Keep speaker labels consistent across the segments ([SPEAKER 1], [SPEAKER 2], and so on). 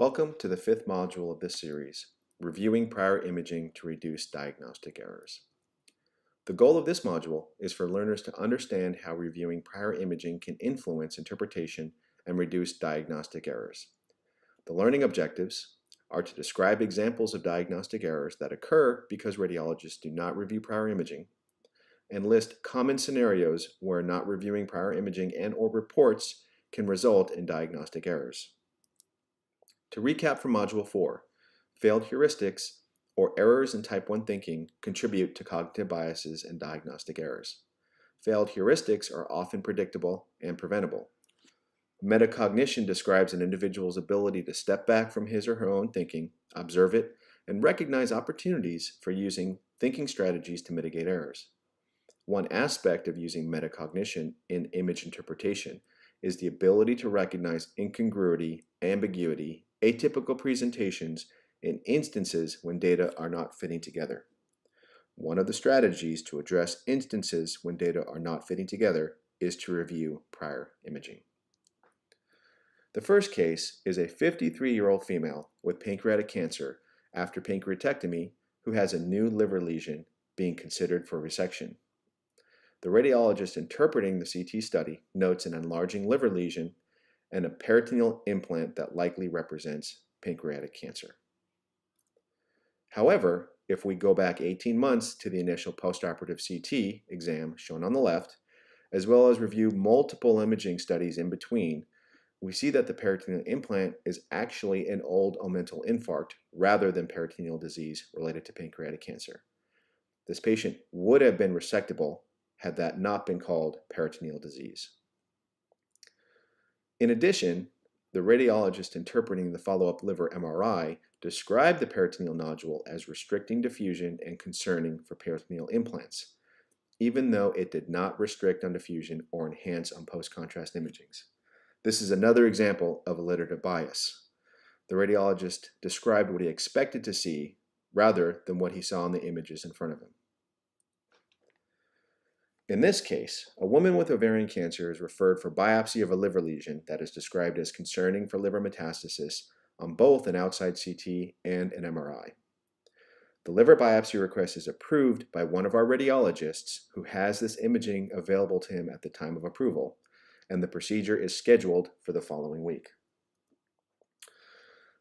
[SPEAKER 1] Welcome to the fifth module of this series, Reviewing Prior Imaging to Reduce Diagnostic Errors. The goal of this module is for learners to understand how reviewing prior imaging can influence interpretation and reduce diagnostic errors. The learning objectives are to describe examples of diagnostic errors that occur because radiologists do not review prior imaging, and list common scenarios where not reviewing prior imaging and/or reports can result in diagnostic errors. To recap from Module 4, failed heuristics or errors in type 1 thinking contribute to cognitive biases and diagnostic errors. Failed heuristics are often predictable and preventable. Metacognition describes an individual's ability to step back from his or her own thinking, observe it, and recognize opportunities for using thinking strategies to mitigate errors. One aspect of using metacognition in image interpretation is the ability to recognize incongruity, ambiguity, atypical presentations, and instances when data are not fitting together. One of the strategies to address instances when data are not fitting together is to review prior imaging. The first case is a 53-year-old female with pancreatic cancer after pancreatectomy who has a new liver lesion being considered for resection. The radiologist interpreting the CT study notes an enlarging liver lesion and a peritoneal implant that likely represents pancreatic cancer. However, if we go back 18 months to the initial postoperative CT exam shown on the left, as well as review multiple imaging studies in between, we see that the peritoneal implant is actually an old omental infarct rather than peritoneal disease related to pancreatic cancer. This patient would have been resectable had that not been called peritoneal disease. In addition, the radiologist interpreting the follow-up liver MRI described the peritoneal nodule as restricting diffusion and concerning for peritoneal implants, even though it did not restrict on diffusion or enhance on post-contrast imagings. This is another example of alliterative bias. The radiologist described what he expected to see rather than what he saw in the images in front of him. In this case, a woman with ovarian cancer is referred for biopsy of a liver lesion that is described as concerning for liver metastasis on both an outside CT and an MRI. The liver biopsy request is approved by one of our radiologists who has this imaging available to him at the time of approval, and the procedure is scheduled for the following week.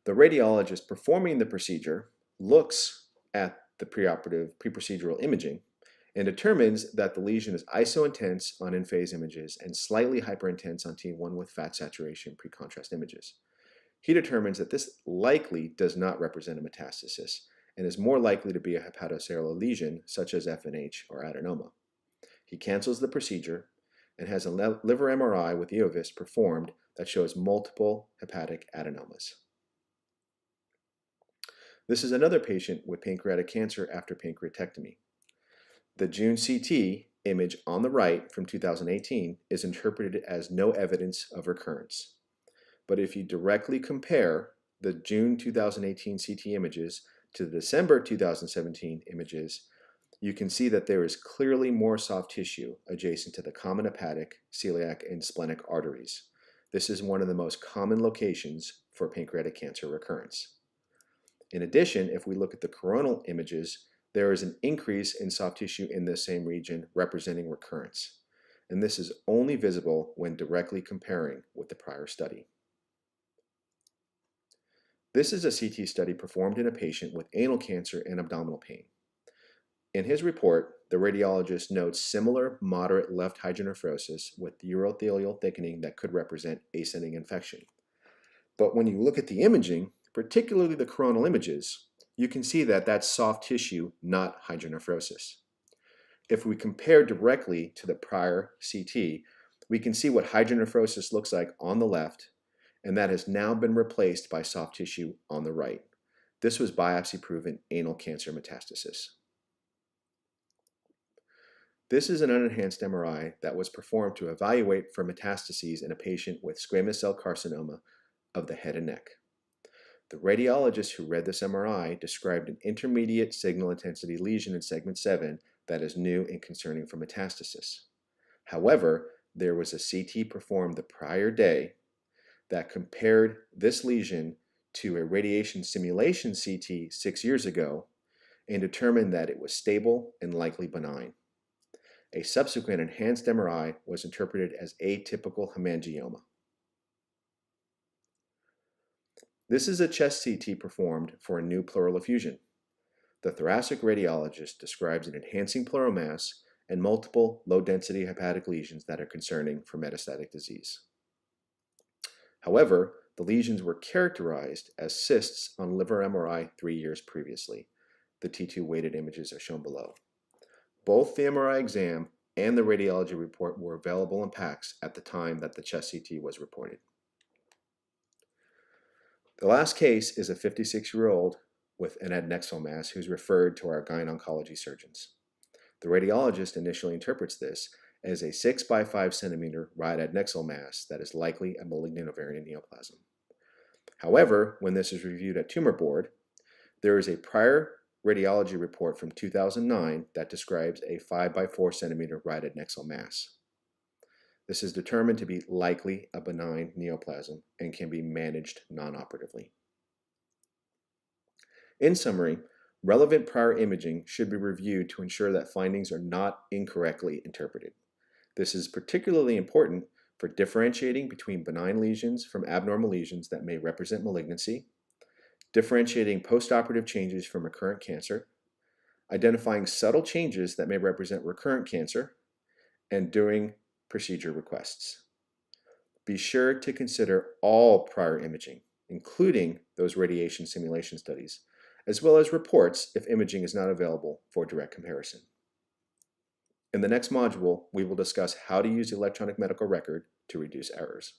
[SPEAKER 1] The radiologist performing the procedure looks at the pre-procedural imaging and determines that the lesion is iso-intense on in-phase images and slightly hyperintense on T1 with fat saturation pre-contrast images. He determines that this likely does not represent a metastasis and is more likely to be a hepatocellular lesion such as FNH or adenoma. He cancels the procedure and has a liver MRI with EOVIS performed that shows multiple hepatic adenomas. This is another patient with pancreatic cancer after pancreatectomy. The June CT image on the right from 2018 is interpreted as no evidence of recurrence. But if you directly compare the June 2018 CT images to the December 2017 images, you can see that there is clearly more soft tissue adjacent to the common hepatic, celiac, and splenic arteries. This is one of the most common locations for pancreatic cancer recurrence. In addition, if we look at the coronal images, there is an increase in soft tissue in this same region representing recurrence, and this is only visible when directly comparing with the prior study. This is a CT study performed in a patient with anal cancer and abdominal pain. In his report, the radiologist notes similar moderate left hydronephrosis with urothelial thickening that could represent ascending infection. But when you look at the imaging, particularly the coronal images, you can see that that's soft tissue, not hydronephrosis. If we compare directly to the prior CT, we can see what hydronephrosis looks like on the left, and that has now been replaced by soft tissue on the right. This was biopsy-proven anal cancer metastasis. This is an unenhanced MRI that was performed to evaluate for metastases in a patient with squamous cell carcinoma of the head and neck. The radiologist who read this MRI described an intermediate signal intensity lesion in segment 7 that is new and concerning for metastasis. However, there was a CT performed the prior day that compared this lesion to a radiation simulation CT 6 years ago and determined that it was stable and likely benign. A subsequent enhanced MRI was interpreted as atypical hemangioma. This is a chest CT performed for a new pleural effusion. The thoracic radiologist describes an enhancing pleural mass and multiple low-density hepatic lesions that are concerning for metastatic disease. However, the lesions were characterized as cysts on liver MRI 3 years previously. The T2 weighted images are shown below. Both the MRI exam and the radiology report were available in PACS at the time that the chest CT was reported. The last case is a 56-year-old with an adnexal mass who's referred to our gyn-oncology surgeons. The radiologist initially interprets this as a 6 by 5 centimeter right adnexal mass that is likely a malignant ovarian neoplasm. However, when this is reviewed at tumor board, there is a prior radiology report from 2009 that describes a 5 by 4 centimeter right adnexal mass. This is determined to be likely a benign neoplasm and can be managed non-operatively. In summary, relevant prior imaging should be reviewed to ensure that findings are not incorrectly interpreted. This is particularly important for differentiating between benign lesions from abnormal lesions that may represent malignancy, differentiating postoperative changes from recurrent cancer, identifying subtle changes that may represent recurrent cancer, and doing procedure requests. Be sure to consider all prior imaging, including those radiation simulation studies, as well as reports if imaging is not available for direct comparison. In the next module, we will discuss how to use the electronic medical record to reduce errors.